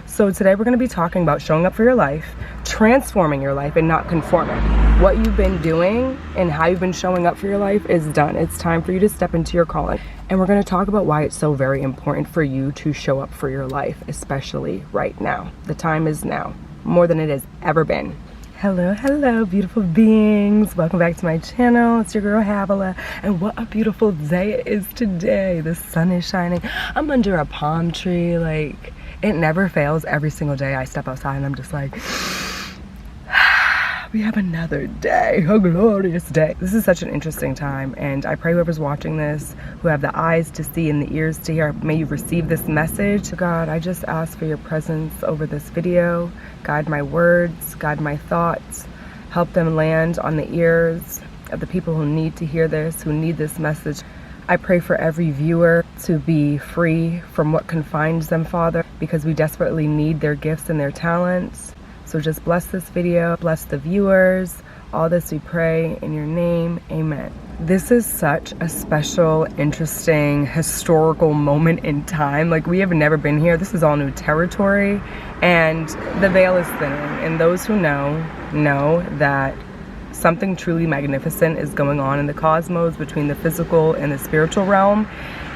So today we're going to be talking about showing up for your life, transforming your life, and not conforming. What you've been doing and how you've been showing up for your life is done. It's time for you to step into your calling. And we're going to talk about why it's so very important for you to show up for your life, especially right now. The time is now, more than it has ever been. Hello, beautiful beings. Welcome back to my channel. It's your girl, Havila. And what a beautiful day it is today. The sun is shining. I'm under a palm tree. Like, it never fails. Every single day I step outside and I'm just like, we have another day, a glorious day. This is such an interesting time, and I pray whoever's watching this, who have the eyes to see and the ears to hear, may you receive this message. God, I just ask for your presence over this video. Guide my words, guide my thoughts, help them land on the ears of the people who need to hear this, who need this message. I pray for every viewer to be free from what confines them, Father, because we desperately need their gifts and their talents. So just bless this video, bless the viewers. All this we pray in your name, amen. This is such a special, interesting, historical moment in time. Like, we have never been here. This is all new territory, and the veil is thinning. And those who know that something truly magnificent is going on in the cosmos between the physical and the spiritual realm,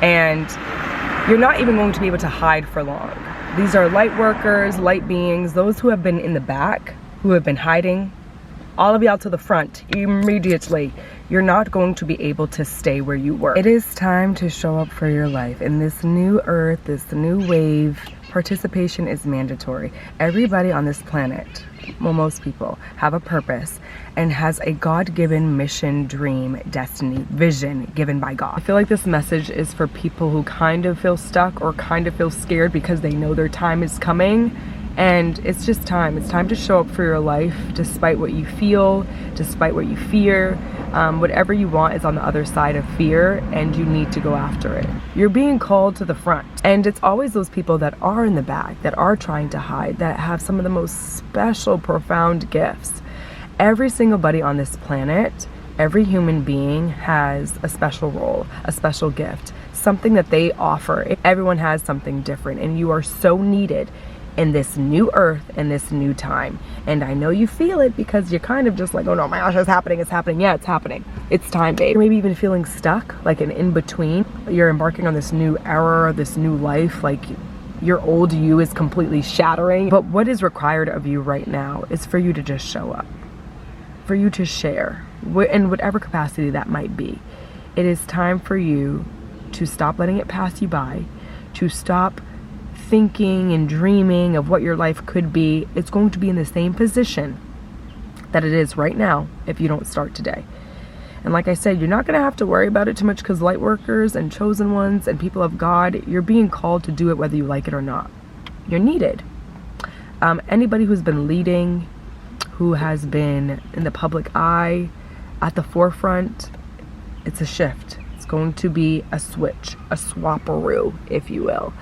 and you're not even going to be able to hide for long. These are light workers, light beings, those who have been in the back, who have been hiding, all of you out to the front immediately. You're not going to be able to stay where you were. It is time to show up for your life. In this new earth, this new wave, participation is mandatory. Everybody on this planet, well, most people, have a purpose and has a God-given mission, dream, destiny, vision given by God. I feel like this message is for people who kind of feel stuck or kind of feel scared because they know their time is coming. And it's just time. It's time to show up for your life despite what you feel, despite what you fear. Whatever you want is on the other side of fear, and you need to go after it. You're being called to the front. And it's always those people that are in the back, that are trying to hide, that have some of the most special, profound gifts. Every single body on this planet, every human being has a special role, a special gift, something that they offer. Everyone has something different, and you are so needed in this new earth and this new time. And I know you feel it because you're kind of just like, oh no, my gosh, it's happening. Yeah, it's happening. It's time, babe. You're maybe even feeling stuck, like an in-between. You're embarking on this new era, this new life, like your old you is completely shattering. But what is required of you right now is for you to just show up, for you to share, in whatever capacity that might be. It is time for you to stop letting it pass you by, to stop thinking and dreaming of what your life could be. It's going to be in the same position that it is right now if you don't start today. And like I said, you're not going to have to worry about it too much, because light workers and chosen ones and people of God, you're being called to do it whether you like it or not. You're needed. Anybody who's been leading, who has been in the public eye, at the forefront, it's a shift. It's going to be a switch, a swapperoo, if you will.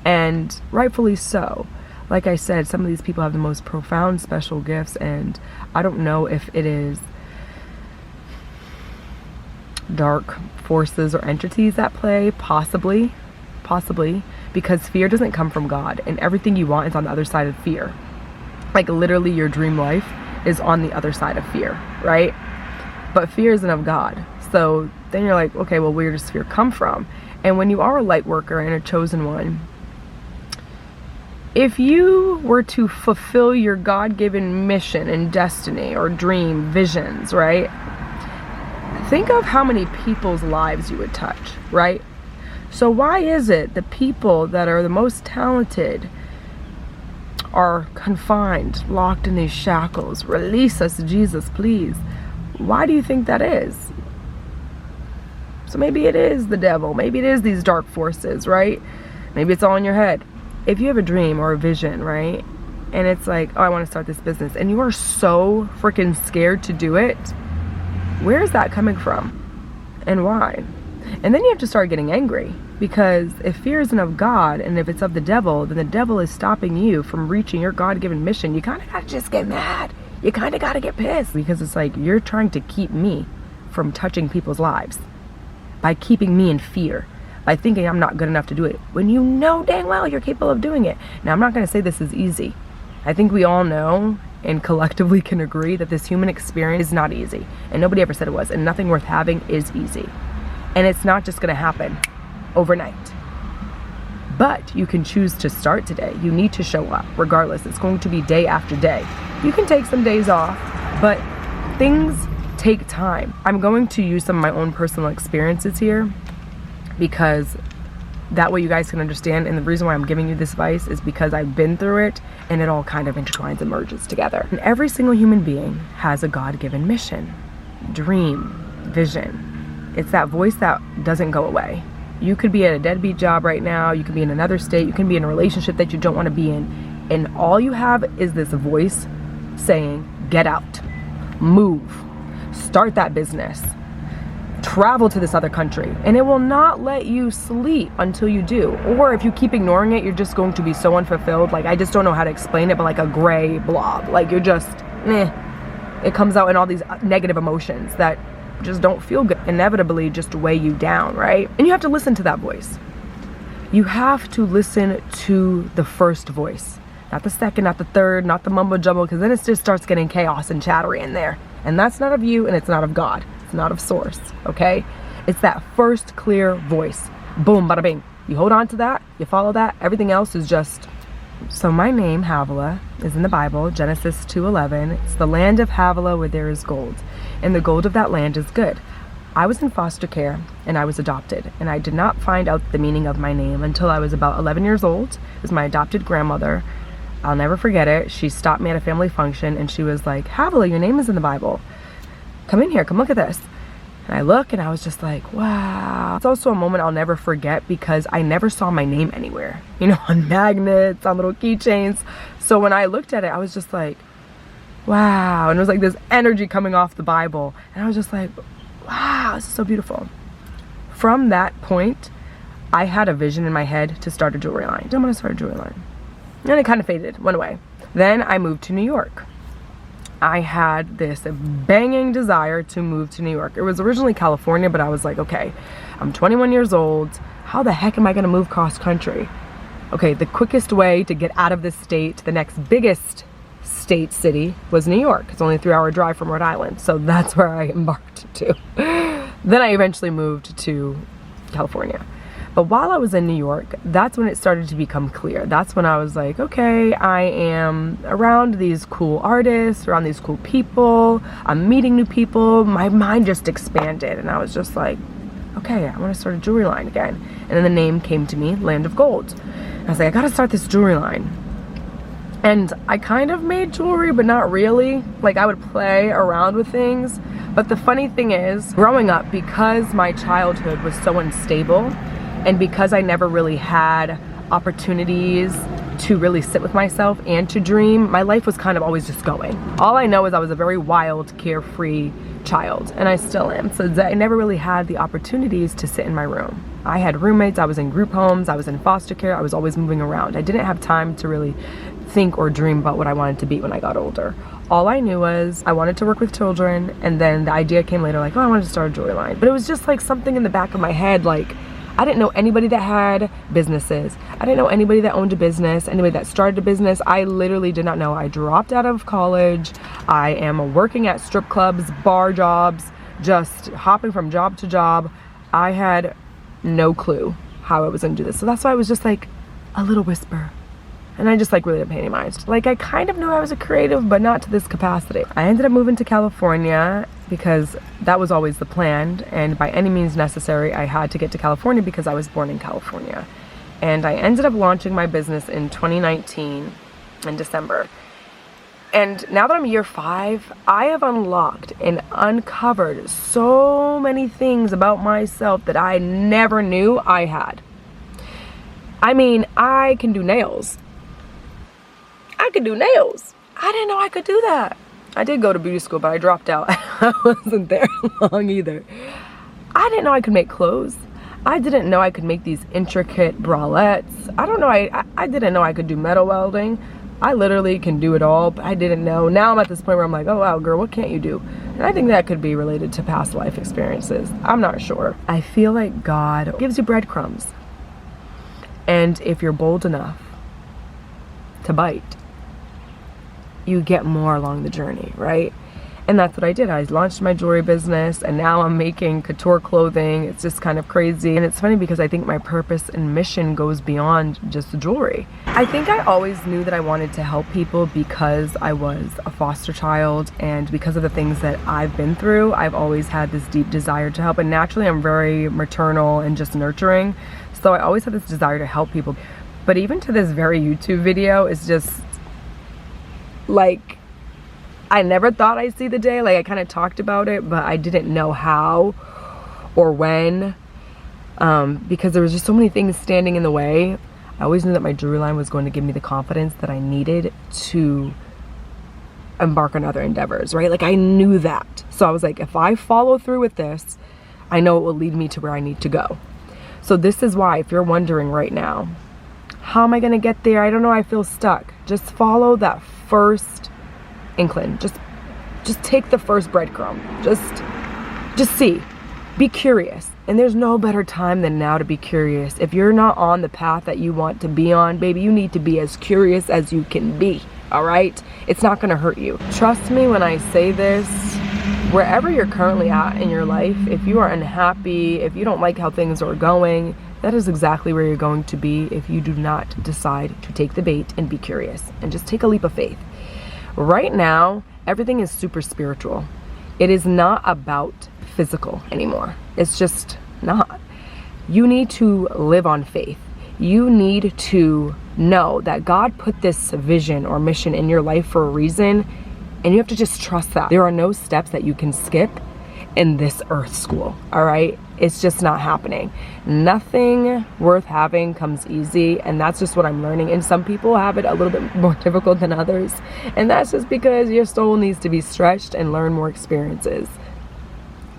And rightfully so. Like I said, some of these people have the most profound special gifts, and I don't know if it is dark forces or entities at play. Possibly, because fear doesn't come from God, and everything you want is on the other side of fear. Like, literally your dream life is on the other side of fear, right? But fear isn't of God. So then you're like, okay, well, where does fear come from? And when you are a light worker and a chosen one, if you were to fulfill your God-given mission and destiny or dream, visions, right? Think of how many people's lives you would touch, right? So why is it the people that are the most talented are confined, locked in these shackles? Release us, Jesus, please. Why do you think that is? So maybe it is the devil. Maybe it is these dark forces, right? Maybe it's all in your head. If you have a dream or a vision, right, and it's like, oh, I want to start this business, and you are so freaking scared to do it, where is that coming from and why? And then you have to start getting angry, because if fear isn't of God and if it's of the devil, then the devil is stopping you from reaching your God-given mission. You kind of got to just get mad. You kind of got to get pissed, because it's like, you're trying to keep me from touching people's lives by keeping me in fear, by thinking I'm not good enough to do it when you know dang well you're capable of doing it. Now, I'm not going to say this is easy. I think we all know and collectively can agree that this human experience is not easy, and nobody ever said it was, and nothing worth having is easy. And it's not just going to happen overnight. But you can choose to start today. You need to show up regardless. It's going to be day after day. You can take some days off, but things take time. I'm going to use some of my own personal experiences here because that way you guys can understand. And the reason why I'm giving you this advice is because I've been through it, and it all kind of intertwines and merges together. And every single human being has a God-given mission, dream, vision. It's that voice that doesn't go away. You could be at a deadbeat job right now. You could be in another state. You can be in a relationship that you don't want to be in. And all you have is this voice saying, get out, move, start that business, travel to this other country. And it will not let you sleep until you do. Or if you keep ignoring it, you're just going to be so unfulfilled. Like, I just don't know how to explain it, but like a gray blob. Like, you're just, it comes out in all these negative emotions that just don't feel good, inevitably just weigh you down, right? And you have to listen to that voice. You have to listen to the first voice, not the second, not the third, not the mumbo jumbo, because then it just starts getting chaos and chattery in there. And that's not of you, and it's not of God. It's not of source, okay? It's that first clear voice. Boom, bada bing. You hold on to that, you follow that, everything else is just... So my name, Havilah, is in the Bible, Genesis 2:11. It's the land of Havilah where there is gold, and the gold of that land is good. I was in foster care, and I was adopted, and I did not find out the meaning of my name until I was about 11 years old. It was my adopted grandmother. I'll never forget it. She stopped me at a family function, and she was like, Havilah, your name is in the Bible. Come in here, come look at this. And I look, and I was just like, wow. It's also a moment I'll never forget because I never saw my name anywhere. You know, on magnets, on little keychains. So when I looked at it, I was just like, wow. And it was like this energy coming off the Bible. And I was just like, wow, this is so beautiful. From that point, I had a vision in my head to start a jewelry line. I'm gonna start a jewelry line. And it kind of faded, went away. Then I moved to New York. I had this banging desire to move to New York. It was originally California, but I was like, okay, I'm 21 years old. How the heck am I gonna move cross country? Okay, the quickest way to get out of this state, the next biggest state city, was New York. It's only a 3-hour drive from Rhode Island. So that's where I embarked to. Then I eventually moved to California. But while I was in New York, that's when it started to become clear. That's when I was like, okay, I am around these cool artists, around these cool people. I'm meeting new people. My mind just expanded. And I was just like, okay, I want to start a jewelry line again. And then the name came to me, Land of Gold. And I was like, I got to start this jewelry line. And I kind of made jewelry, but not really. Like, I would play around with things. But the funny thing is, growing up, because my childhood was so unstable, and because I never really had opportunities to really sit with myself and to dream, my life was kind of always just going. All I know is I was a very wild, carefree child, and I still am. So I never really had the opportunities to sit in my room. I had roommates, I was in group homes, I was in foster care, I was always moving around. I didn't have time to really think or dream about what I wanted to be when I got older. All I knew was I wanted to work with children, and then the idea came later, like, oh, I wanted to start a jewelry line. But it was just like something in the back of my head, like, I didn't know anybody that had businesses. I didn't know anybody that owned a business, anybody that started a business. I literally did not know. I dropped out of college. I am working at strip clubs, bar jobs, just hopping from job to job. I had no clue how I was gonna do this. So that's why I was just like a little whisper. And I just like really didn't pay any mind. Like, I kind of knew I was a creative, but not to this capacity. I ended up moving to California because that was always the plan. And by any means necessary, I had to get to California because I was born in California. And I ended up launching my business in 2019 in December. And now that I'm year 5, I have unlocked and uncovered so many things about myself that I never knew I had. I mean, I can do nails. I could do nails. I didn't know I could do that. I did go to beauty school, but I dropped out. I wasn't there long either. I didn't know I could make clothes. I didn't know I could make these intricate bralettes. I don't know, I didn't know I could do metal welding. I literally can do it all, but I didn't know. Now I'm at this point where I'm like, oh wow, girl, what can't you do? And I think that could be related to past life experiences. I'm not sure. I feel like God gives you breadcrumbs. And if you're bold enough to bite, you get more along the journey, right? And that's what I did. I launched my jewelry business, and now I'm making couture clothing. It's just kind of crazy. And it's funny because I think my purpose and mission goes beyond just the jewelry. I think I always knew that I wanted to help people because I was a foster child, and because of the things that I've been through, I've always had this deep desire to help. And naturally, I'm very maternal and just nurturing. So I always had this desire to help people. But even to this very YouTube video, it's just like, I never thought I'd see the day. Like, I kind of talked about it, but I didn't know how or when, because there was just so many things standing in the way. I always knew that my jewelry line was going to give me the confidence that I needed to embark on other endeavors, right? Like, I knew that. So I was like, if I follow through with this, I know it will lead me to where I need to go. So this is why, if you're wondering right now, how am I going to get there? I don't know. I feel stuck. Just follow that first inkling. Just take the first breadcrumb. Just see. Be curious. And there's no better time than now to be curious. If you're not on the path that you want to be on, baby, you need to be as curious as you can be. All right? It's not going to hurt you. Trust me when I say this. Wherever you're currently at in your life, if you are unhappy, if you don't like how things are going, that is exactly where you're going to be if you do not decide to take the bait and be curious and just take a leap of faith. Right now, everything is super spiritual. It is not about physical anymore. It's just not. You need to live on faith. You need to know that God put this vision or mission in your life for a reason, and you have to just trust that. There are no steps that you can skip in this earth school, all right? It's just not happening. Nothing worth having comes easy, and that's just what I'm learning. And some people have it a little bit more difficult than others, and that's just because your soul needs to be stretched and learn more experiences.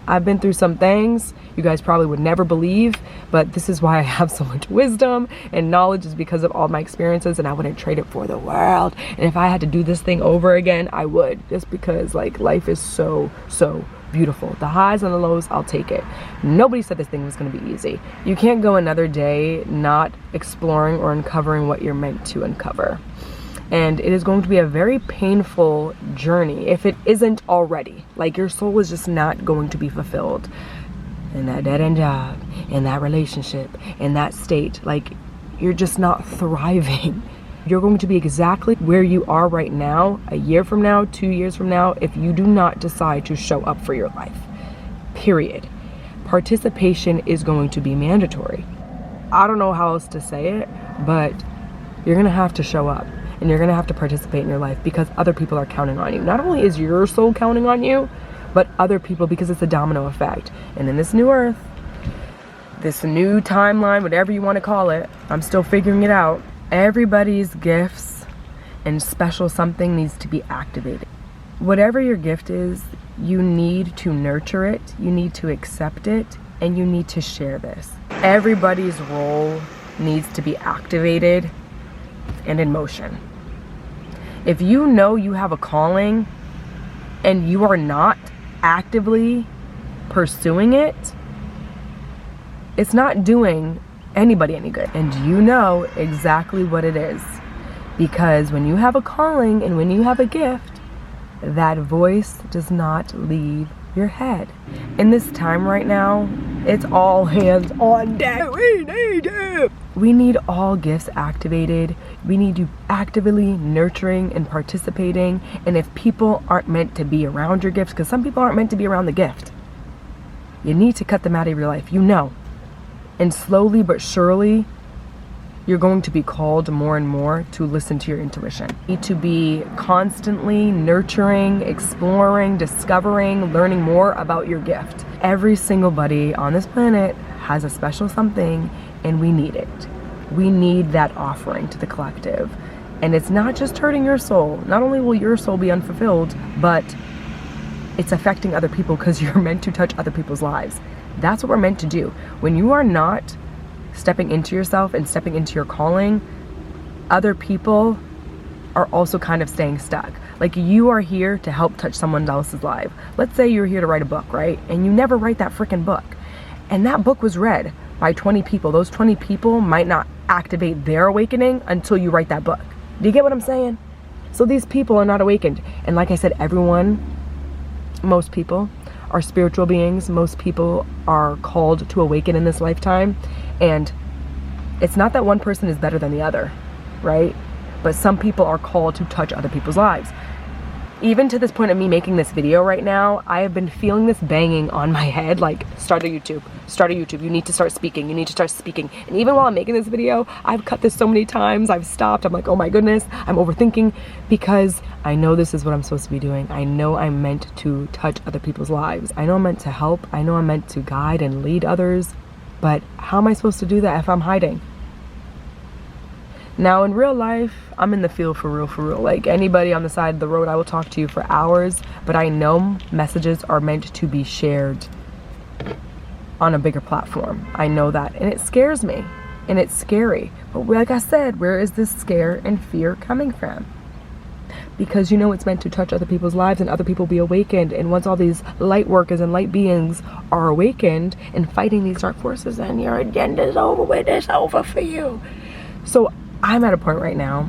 I've been through some things you guys probably would never believe, but this is why I have so much wisdom and knowledge, is because of all my experiences, and I wouldn't trade it for the world. And if I had to do this thing over again, I would, just because like life is so beautiful. The highs and the lows, I'll take it. Nobody said this thing was going to be easy. You can't go another day not exploring or uncovering what you're meant to uncover. And it is going to be a very painful journey if it isn't already. Like, your soul is just not going to be fulfilled in that dead-end job, in that relationship, in that state. Like, you're just not thriving. You're going to be exactly where you are right now, a year from now, 2 years from now, if you do not decide to show up for your life. Period. Participation is going to be mandatory. I don't know how else to say it, but you're going to have to show up, and you're going to have to participate in your life because other people are counting on you. Not only is your soul counting on you, but other people, because it's a domino effect. And in this new earth, this new timeline, whatever you want to call it, I'm still figuring it out. Everybody's gifts and special something needs to be activated. Whatever your gift is, you need to nurture it, you need to accept it, and you need to share this. Everybody's role needs to be activated and in motion. If you know you have a calling and you are not actively pursuing it, it's not doing anybody any good. And you know exactly what it is, because when you have a calling and when you have a gift, that voice does not leave your head. In this time right now, it's all hands on deck. We need all gifts activated. We need you actively nurturing and participating. And if people aren't meant to be around your gifts, because some people aren't meant to be around the gift, you need to cut them out of your life, you know. And slowly but surely, you're going to be called more and more to listen to your intuition. You need to be constantly nurturing, exploring, discovering, learning more about your gift. Every single body on this planet has a special something, and we need it. We need that offering to the collective. And it's not just hurting your soul. Not only will your soul be unfulfilled, but it's affecting other people, because you're meant to touch other people's lives. That's what we're meant to do. When you are not stepping into yourself and stepping into your calling, other people are also kind of staying stuck. Like, you are here to help touch someone else's life. Let's say you're here to write a book, right? And you never write that freaking book. And that book was read by 20 people. Those 20 people might not activate their awakening until you write that book. Do you get what I'm saying? So these people are not awakened. And like I said, most people are spiritual beings. Most people are called to awaken in this lifetime. And it's not that one person is better than the other, right? But some people are called to touch other people's lives. Even to this point of me making this video right now, I have been feeling this banging on my head, like, start a YouTube, you need to start speaking, And even while I'm making this video, I've cut this so many times, I've stopped, I'm like, oh my goodness, I'm overthinking, because I know this is what I'm supposed to be doing. I know I'm meant to touch other people's lives. I know I'm meant to help. I know I'm meant to guide and lead others, but how am I supposed to do that if I'm hiding? Now, in real life, I'm in the field for real. Like, anybody on the side of the road, I will talk to you for hours, but I know messages are meant to be shared on a bigger platform. I know that, and it scares me, and it's scary. But like I said, where is this scare and fear coming from? Because you know it's meant to touch other people's lives and other people be awakened, and once all these light workers and light beings are awakened and fighting these dark forces, then your agenda's over with, it's over for you. So I'm at a point right now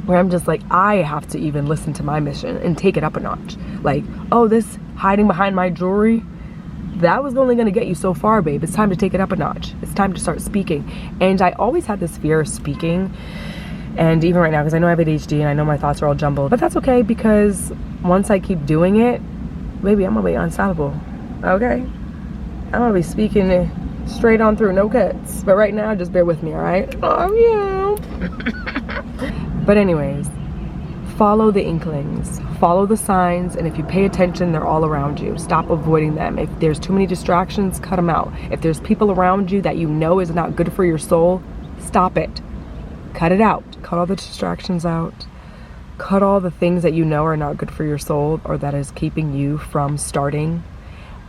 where I'm just like, I have to even listen to my mission and take it up a notch. Like, oh, this hiding behind my jewelry, that was only going to get you so far, babe. It's time to take it up a notch. It's time to start speaking. And I always had this fear of speaking. And even right now, because I know I have ADHD and I know my thoughts are all jumbled. But that's okay, because once I keep doing it, baby, I'm going to be unstoppable. Okay? I'm going to be speaking straight on through, no cuts. But right now, just bear with me, all right? Oh, yeah. But anyways, follow the inklings, follow the signs, and if you pay attention, they're all around you. Stop avoiding them. If there's too many distractions, cut them out. If there's people around you that you know is not good for your soul, stop it. Cut it out. Cut all the distractions out. Cut all the things that you know are not good for your soul or that is keeping you from starting,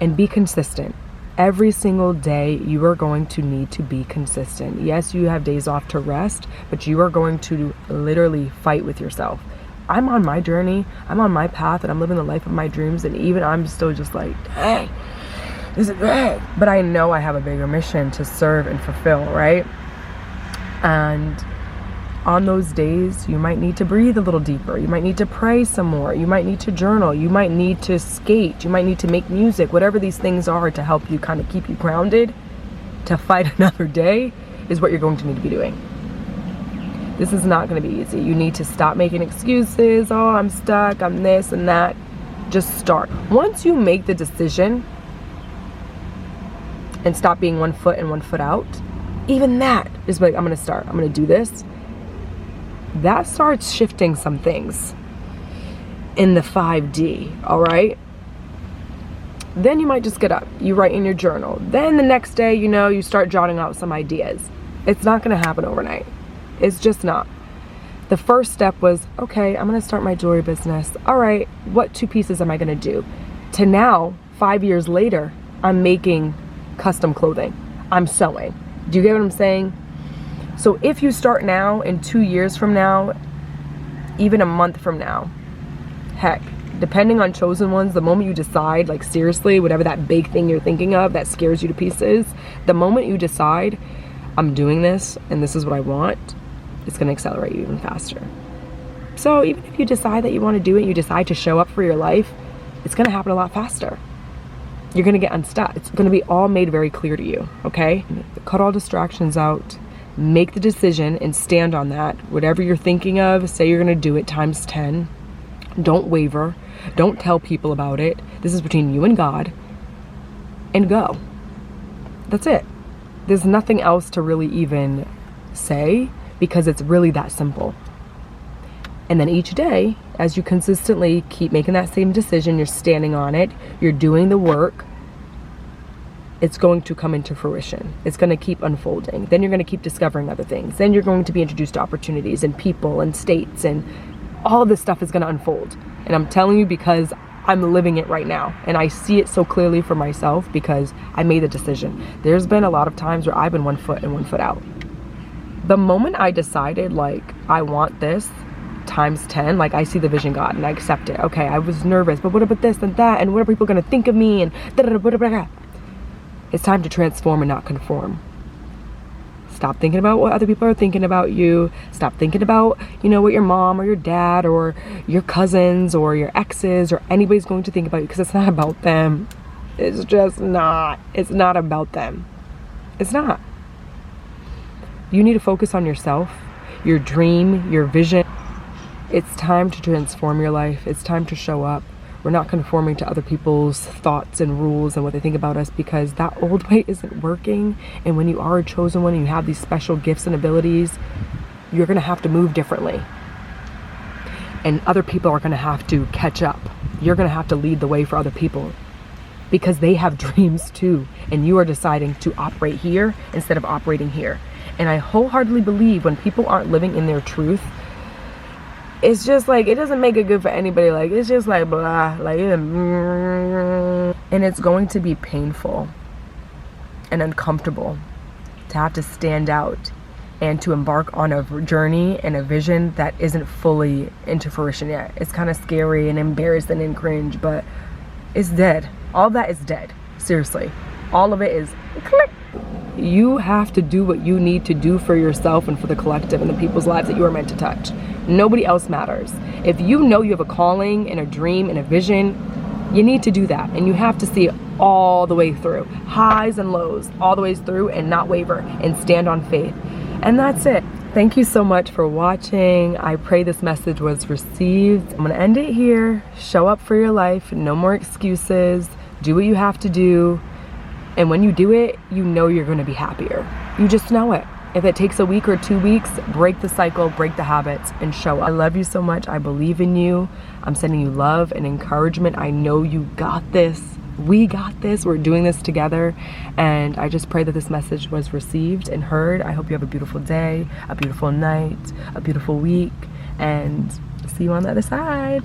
and be consistent. Every single day, you are going to need to be consistent. Yes, you have days off to rest, but you are going to literally fight with yourself. I'm on my journey, I'm on my path, and I'm living the life of my dreams, and even I'm still just like, dang, this is bad. But I know I have a bigger mission to serve and fulfill, right? And on those days, you might need to breathe a little deeper. You might need to pray some more. You might need to journal. You might need to skate. You might need to make music. Whatever these things are to help you kind of keep you grounded, to fight another day, is what you're going to need to be doing. This is not going to be easy. You need to stop making excuses. Oh, I'm stuck. I'm this and that. Just start. Once you make the decision and stop being 1 foot in, 1 foot out, even that is like, I'm going to start. I'm going to do this. That starts shifting some things in the 5D, all right? Then you might just get up, you write in your journal. Then the next day, you start jotting out some ideas. It's not gonna happen overnight. It's just not. The first step was, okay, I'm gonna start my jewelry business. All right, what 2 pieces am I gonna do? To now, 5 years later, I'm making custom clothing. I'm sewing. Do you get what I'm saying? So if you start now, in 2 years from now, even a month from now, heck, depending on chosen ones, the moment you decide, like seriously, whatever that big thing you're thinking of that scares you to pieces, the moment you decide, I'm doing this and this is what I want, it's gonna accelerate you even faster. So even if you decide that you wanna do it, you decide to show up for your life, it's gonna happen a lot faster. You're gonna get unstuck. It's gonna be all made very clear to you, okay? Cut all distractions out. Make the decision and stand on that. Whatever you're thinking of, say you're gonna do it times 10. Don't waver. Don't tell people about it. This is between you and God. And go. That's it. There's nothing else to really even say, because it's really that simple. And then each day, as you consistently keep making that same decision, you're standing on it, you're doing the work, it's going to come into fruition. It's going to keep unfolding. Then you're going to keep discovering other things. Then you're going to be introduced to opportunities and people and states, and all of this stuff is going to unfold. And I'm telling you because I'm living it right now. And I see it so clearly for myself because I made the decision. There's been a lot of times where I've been 1 foot in, 1 foot out. The moment I decided, like, I want this times 10. Like, I see the vision, God, and I accept it. Okay, I was nervous, but what about this and that, and what are people gonna think of me, and da-da-da-da-da-da. It's time to transform and not conform. Stop thinking about what other people are thinking about you. Stop thinking about, you know, what your mom or your dad or your cousins or your exes or anybody's going to think about you, because it's not about them. It's just not. It's not about them. It's not. You need to focus on yourself, your dream, your vision. It's time to transform your life. It's time to show up. We're not conforming to other people's thoughts and rules and what they think about us, because that old way isn't working. And when you are a chosen one and you have these special gifts and abilities, you're going to have to move differently. And other people are going to have to catch up. You're going to have to lead the way for other people, because they have dreams too. And you are deciding to operate here instead of operating here. And I wholeheartedly believe when people aren't living in their truth, it's just like, it doesn't make it good for anybody. Like, it's just like blah, like, and it's going to be painful and uncomfortable to have to stand out and to embark on a journey and a vision that isn't fully into fruition yet. It's kind of scary and embarrassing and cringe, but it's dead. All that is dead. Seriously. All of it is click. You have to do what you need to do for yourself and for the collective and the people's lives that you are meant to touch. Nobody else matters. If you know you have a calling and a dream and a vision, you need to do that. And you have to see it all the way through. Highs and lows, all the way through, and not waver and stand on faith. And that's it. Thank you so much for watching. I pray this message was received. I'm gonna end it here. Show up for your life. No more excuses. Do what you have to do. And when you do it, you know you're gonna be happier. You just know it. If it takes a week or 2 weeks, break the cycle, break the habits, and show up. I love you so much. I believe in you. I'm sending you love and encouragement. I know you got this. We got this. We're doing this together. And I just pray that this message was received and heard. I hope you have a beautiful day, a beautiful night, a beautiful week, and see you on the other side.